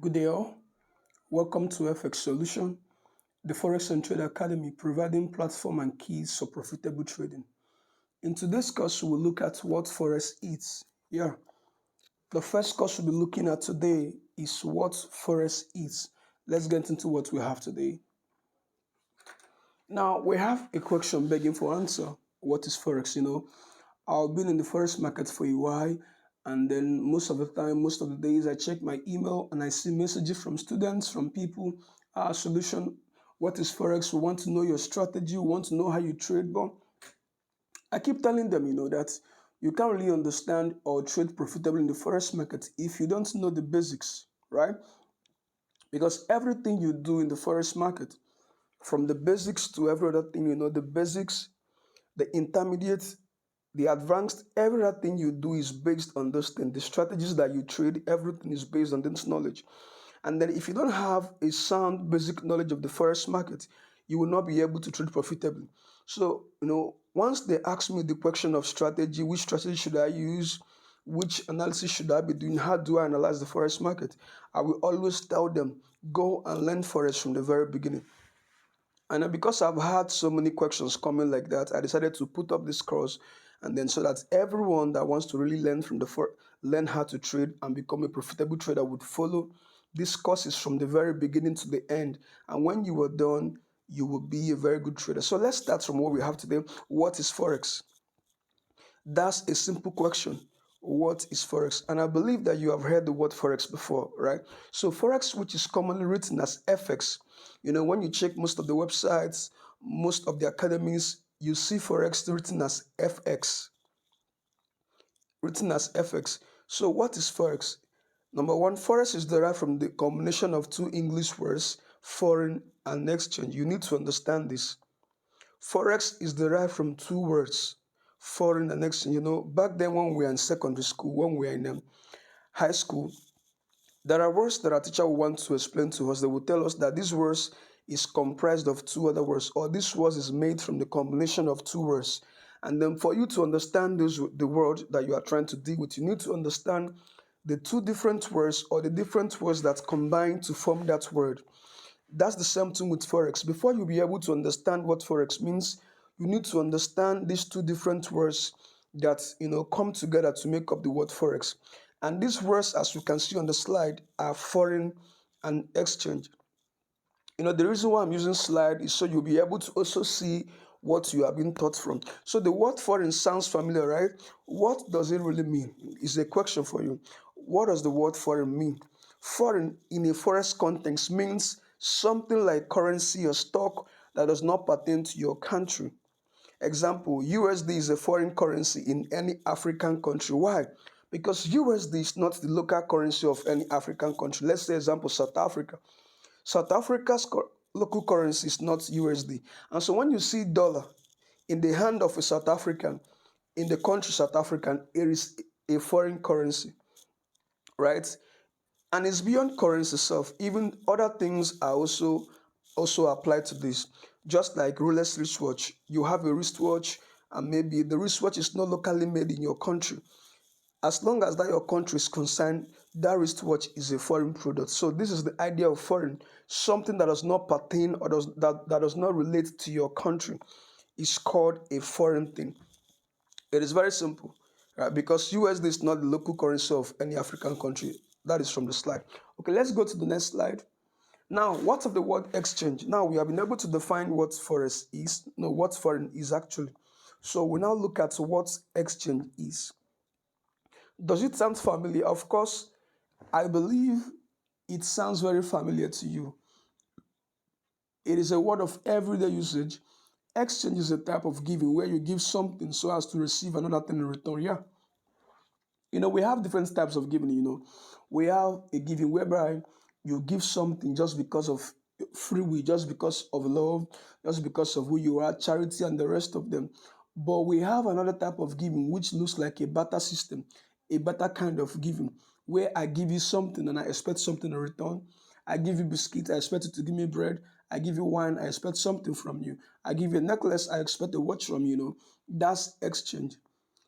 Good day all. Welcome to FX Solution, the Forex and Trade Academy, providing platform and keys for profitable trading. In today's course, we'll look at what Forex is. The first course we'll be looking at today is what Forex is. Let's get into what we have today. Now, we have a question begging for answer. What is Forex? I've been in the Forex market for a while, and then most of the days, I check my email and I see messages from students, from people. Solution, what is Forex? We want to know your strategy. We want to know how you trade. But I keep telling them, that you can't really understand or trade profitably in the Forex market if you don't know the basics, right? Because everything you do in the Forex market, from the basics to every other thing, the basics, the intermediate, the advanced, everything you do is based on those things. The strategies that you trade, everything is based on this knowledge. And then if you don't have a sound basic knowledge of the forex market, you will not be able to trade profitably. So, once they ask me the question of strategy, which strategy should I use? Which analysis should I be doing? How do I analyze the forex market? I will always tell them, go and learn forex from the very beginning. And then because I've had so many questions coming like that, I decided to put up this course, and then so that everyone that wants to really learn how to trade and become a profitable trader would follow these courses from the very beginning to the end. And when you are done, you will be a very good trader. So let's start from what we have today. What is Forex? That's a simple question. What is Forex? And I believe that you have heard the word Forex before, right? So Forex, which is commonly written as FX, when you check most of the websites, most of the academies, you see Forex written as FX. Written as FX. So what is Forex? Number one, Forex is derived from the combination of two English words, foreign and exchange. You need to understand this. Forex is derived from two words, foreign and exchange. Back then when we were in secondary school, when we were in high school, there are words that our teacher will want to explain to us. They will tell us that this words is comprised of two other words, or this word is made from the combination of two words. And then for you to understand the word that you are trying to deal with, you need to understand the two different words or the different words that combine to form that word. That's the same thing with Forex. Before you be able to understand what Forex means, you need to understand these two different words that come together to make up the word Forex. And these words, as you can see on the slide, are foreign and exchange. The reason why I'm using slide is so you'll be able to also see what you have been taught from. So the word foreign sounds familiar, right? What does it really mean? Is a question for you. What does the word foreign mean? Foreign in a forex context means something like currency or stock that does not pertain to your country. Example, USD is a foreign currency in any African country. Why? Because USD is not the local currency of any African country. Let's say example, South Africa. South Africa's local currency is not USD. And so when you see dollar in the hand of a South African, in the country South African, it is a foreign currency, right? And it's beyond currency itself. Even other things are also applied to this. Just like Rolex wristwatch, you have a wristwatch, and maybe the wristwatch is not locally made in your country. As long as that your country is concerned, that wristwatch is a foreign product. So this is the idea of foreign, something that does not pertain or that does not relate to your country is called a foreign thing. It is very simple, right? Because USD is not the local currency of any African country. That is from the slide. Okay, let's go to the next slide. Now, what of the word exchange? Now we have been able to define what forex is, no, what foreign is actually. So we now look at what exchange is. Does it sound familiar? Of course, I believe it sounds very familiar to you. It is a word of everyday usage. Exchange is a type of giving where you give something so as to receive another thing in return. Yeah. We have different types of giving. We have a giving whereby you give something just because of free will, just because of love, just because of who you are, charity, and the rest of them. But we have another type of giving which looks like a barter system, a barter kind of giving, where I give you something and I expect something in return. I give you biscuit, I expect you to give me bread. I give you wine, I expect something from you. I give you a necklace, I expect a watch from you. That's exchange.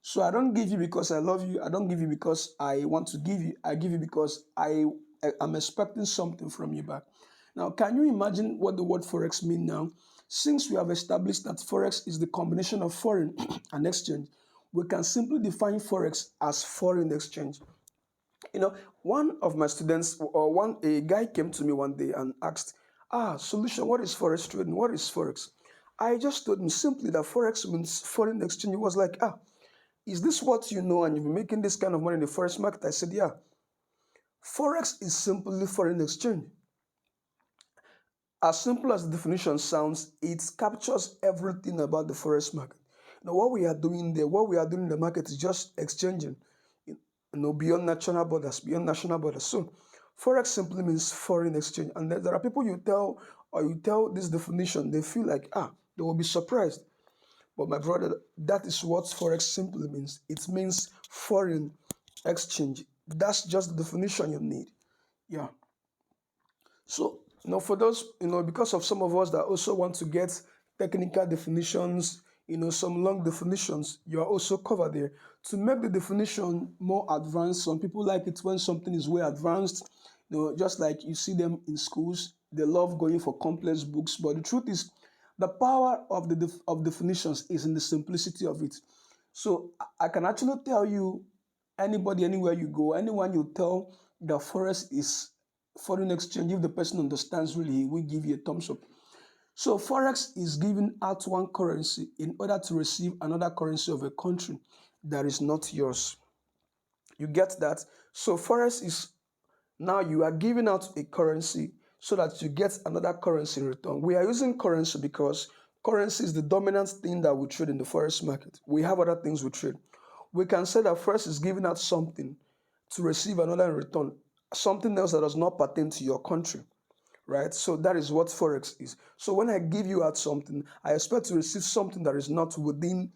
So I don't give you because I love you. I don't give you because I want to give you. I give you because I I'm expecting something from you back. Now, can you imagine what the word forex mean now? Since we have established that forex is the combination of foreign and exchange, we can simply define forex as foreign exchange. You know, one of my students or one a guy came to me one day and asked, Solution, what is forex trading? What is forex? I just told him simply that forex means foreign exchange. He was like, is this what you know and you've been making this kind of money in the forex market? I said, yeah. Forex is simply foreign exchange. As simple as the definition sounds, it captures everything about the forex market. Now, what we are doing there, what we are doing in the market is just exchanging, beyond national borders, beyond national borders. So, forex simply means foreign exchange. And there are people you tell this definition, they feel like, they will be surprised. But my brother, that is what forex simply means. It means foreign exchange. That's just the definition you need. Yeah. So, for those, because of some of us that also want to get technical definitions, some long definitions, you are also covered there. To make the definition more advanced, some people like it when something is way advanced, just like you see them in schools, they love going for complex books. But the truth is, the power of of definitions is in the simplicity of it. So I can actually tell you, anybody, anywhere you go, anyone you tell that forex is foreign exchange, if the person understands really, he will give you a thumbs up. So forex is giving out one currency in order to receive another currency of a country that is not yours. You get that? So forex is, now you are giving out a currency so that you get another currency in return. We are using currency because currency is the dominant thing that we trade in the forex market. We have other things we trade. We can say that forex is giving out something to receive another in return, something else that does not pertain to your country, right? So that is what forex is. So when I give you out something, I expect to receive something that is not within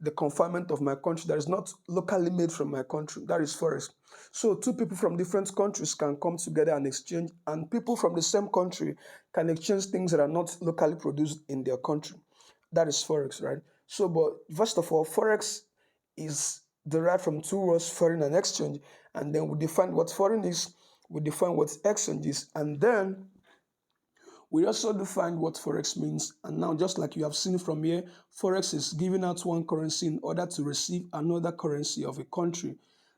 the confinement of my country, that is not locally made from my country. That is forex. So two people from different countries can come together and exchange, and people from the same country can exchange things that are not locally produced in their country. That is forex, right? So, but first of all, forex is derived from two words, foreign and exchange, and then we define what foreign is, we define what exchange is, and then we also defined what forex means. And now, just like you have seen from here, forex is giving out one currency in order to receive another currency of a country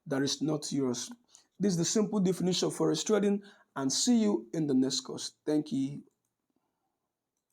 that is not yours. This is the simple definition of forex trading, and see you in the next course. Thank you.